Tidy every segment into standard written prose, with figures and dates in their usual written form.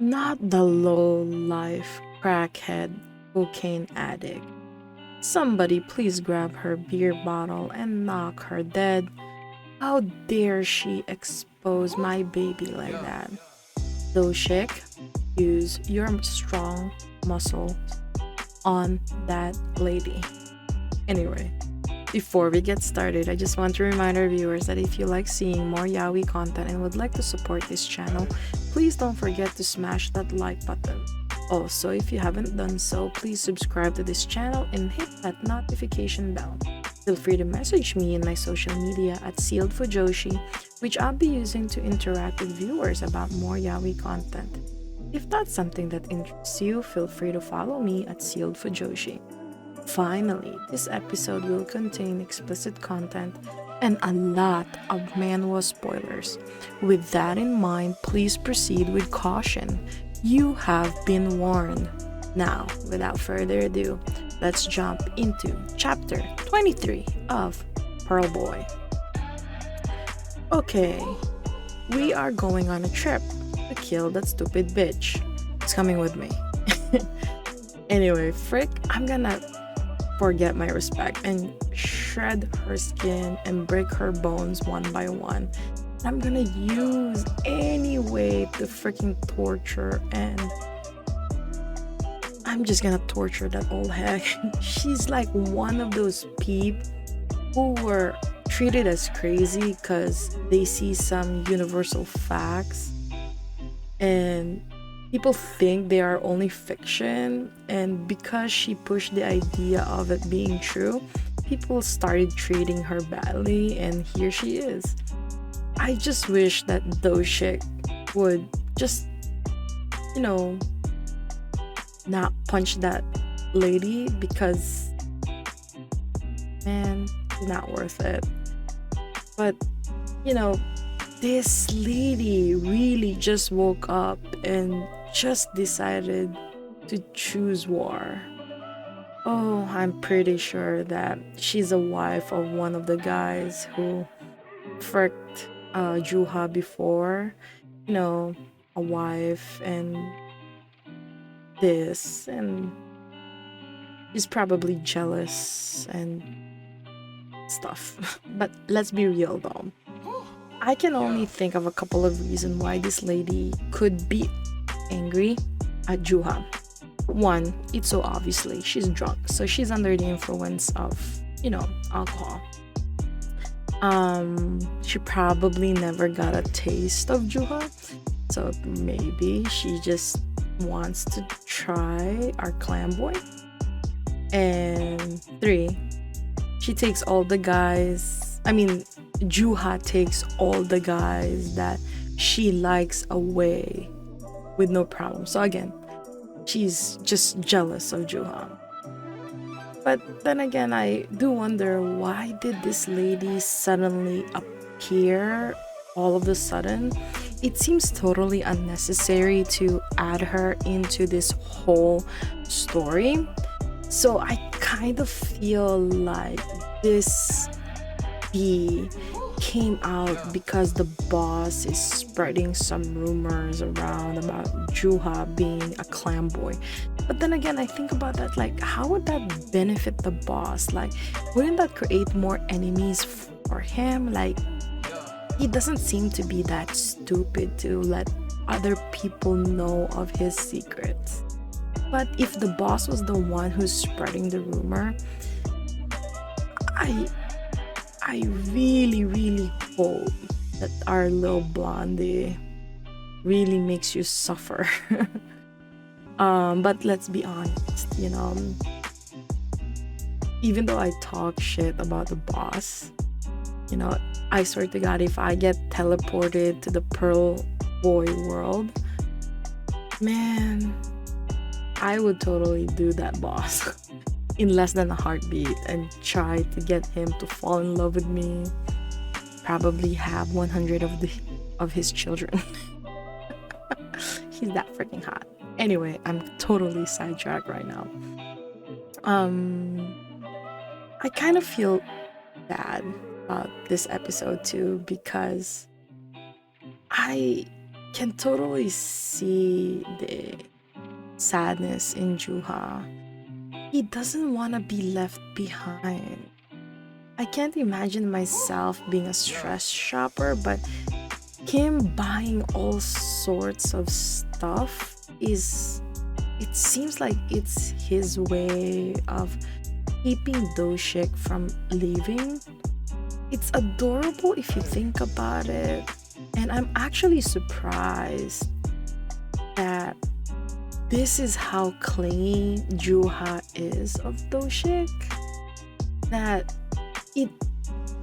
Not the low-life crackhead cocaine addict. Somebody please grab her beer bottle and knock her dead. How dare she expose my baby like that? Doshik, use your strong muscle on that lady. Anyway, before we get started, I just want to remind our viewers that if you like seeing more yaoi content and would like to support this channel, please don't forget to smash that like button. Also, if you haven't done so, please subscribe to this channel and hit that notification bell. Feel free to message me in my social media at ZEALED FUJOSHI, which I'll be using to interact with viewers about more yaoi content. If that's something that interests you, feel free to follow me at ZEALED FUJOSHI. Finally, this episode will contain explicit content and a lot of manhwa spoilers. With that in mind, please proceed with caution. You have been warned. Now, without further ado, let's jump into chapter 23 of Pearl Boy. Okay, we are going on a trip to kill that stupid bitch. It's coming with me. Anyway, frick, I'm gonna forget my respect and shred her skin and break her bones one by one. I'm gonna use any way to freaking torture, and I'm just gonna torture that old heck. She's like one of those peep who were treated as crazy because they see some universal facts and people think they are only fiction, and because she pushed the idea of it being true, people started treating her badly, and here she is. I just wish that Doshik would just, not punch that lady because, man, it's not worth it. But, this lady really just woke up and just decided to choose war. Oh, I'm pretty sure that she's a wife of one of the guys who fricked Juha before. A wife and this, and she's probably jealous and stuff. But let's be real though. I can only think of a couple of reasons why this lady could be angry at Juha. One, it's so obviously she's drunk, so she's under the influence of, alcohol. She probably never got a taste of Juha, so maybe she just wants to try our clam boy. And three, she takes all the guys. Juha takes all the guys that she likes away with no problem. So again, she's just jealous of Juha. But then again, I do wonder, why did this lady suddenly appear all of a sudden? It seems totally unnecessary to add her into this whole story. So I kind of feel like this bee came out because the boss is spreading some rumors around about Juha being a clam boy. But then again, I think about that, like, how would that benefit the boss? Like, wouldn't that create more enemies for him? Like, he doesn't seem to be that stupid to let other people know of his secrets. But if the boss was the one who's spreading the rumor, I really, really hope that our little blondie really makes you suffer. But let's be honest, even though I talk shit about the boss, I swear to God, if I get teleported to the Pearl Boy world, man, I would totally do that boss in less than a heartbeat and try to get him to fall in love with me. Probably have 100 of his children. He's that freaking hot. Anyway, I'm totally sidetracked right now. I kind of feel bad about this episode too, because I can totally see the sadness in Juha. He doesn't want to be left behind. I can't imagine myself being a stress shopper, but him buying all sorts of stuff is, it seems like it's his way of keeping Doshik from leaving. It's adorable if you think about it, and I'm actually surprised that this is how clingy Juha is of Doshik, that it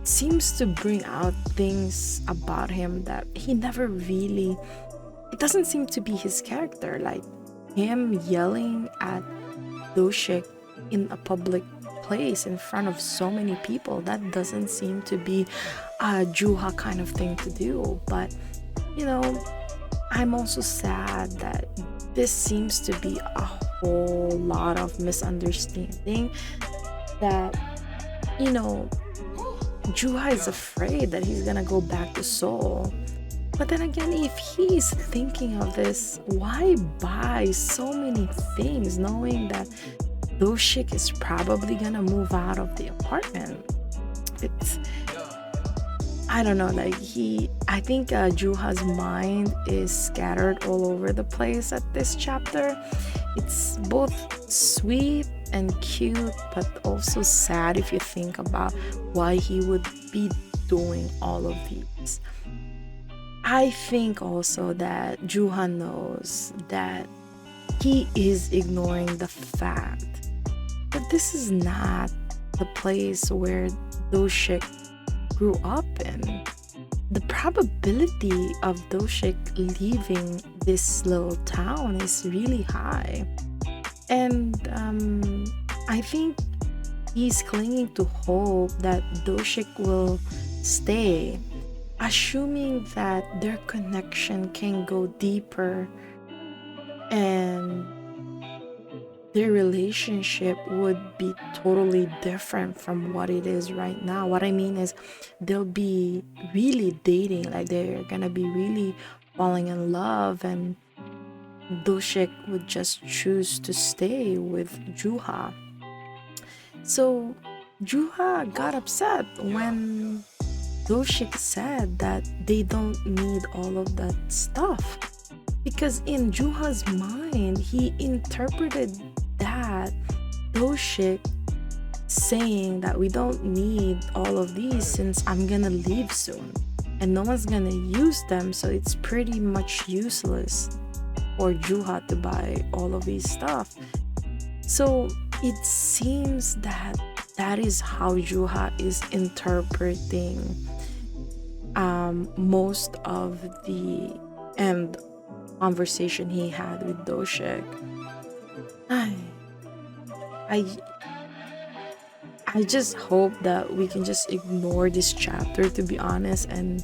seems to bring out things about him that he never really, it doesn't seem to be his character, like him yelling at Doshik in a public place in front of so many people. That doesn't seem to be a Juha kind of thing to do. But you know, I'm also sad that this seems to be a whole lot of misunderstanding, that you know, Juha is afraid that he's gonna go back to Seoul. But then again, if he's thinking of this, why buy so many things knowing that Doshik is probably gonna move out of the apartment? It's, I don't know, like I think Juha's mind is scattered all over the place at this chapter. It's both sweet and cute, but also sad if you think about why he would be doing all of these. I think also that Juha knows that he is ignoring the fact that this is not the place where Doshik grew up in. The probability of Doshik leaving this little town is really high. And I think he's clinging to hope that Doshik will stay, assuming that their connection can go deeper and their relationship would be totally different from what it is right now. What I mean is, they'll be really dating, like they're gonna be really falling in love, and Doshik would just choose to stay with Juha. So Juha got upset when Doshik said that they don't need all of that stuff, because in Juha's mind he interpreted that Doshik saying that we don't need all of these since I'm gonna leave soon and no one's gonna use them, so it's pretty much useless for Juha to buy all of these stuff. So it seems that that is how Juha is interpreting most of the end conversation he had with Doshik. I just hope that we can just ignore this chapter, to be honest, and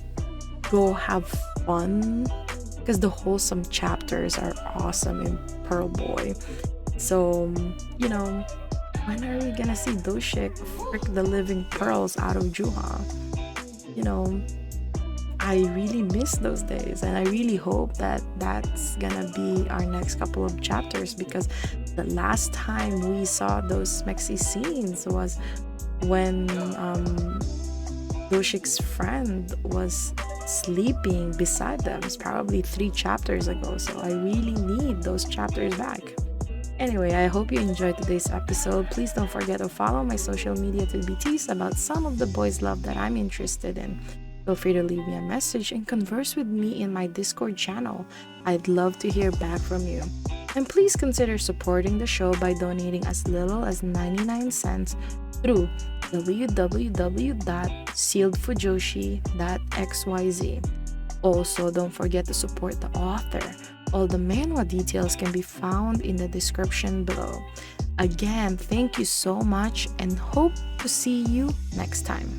go have fun, because the wholesome chapters are awesome in Pearl Boy. So you know, when are we gonna see Doshik frick the living pearls out of Juha? You know, I really miss those days, and I really hope that that's gonna be our next couple of chapters, because the last time we saw those mexy scenes was when Doshik's friend was sleeping beside them. It's probably 3 chapters ago, so I really need those chapters back. Anyway, I hope you enjoyed today's episode. Please don't forget to follow my social media to be teased about some of the boys' love that I'm interested in. Feel free to leave me a message and converse with me in my Discord channel. I'd love to hear back from you. And please consider supporting the show by donating as little as 99 cents through www.sealedfujoshi.xyz. Also, don't forget to support the author. All the manhwa details can be found in the description below. Again, thank you so much and hope to see you next time.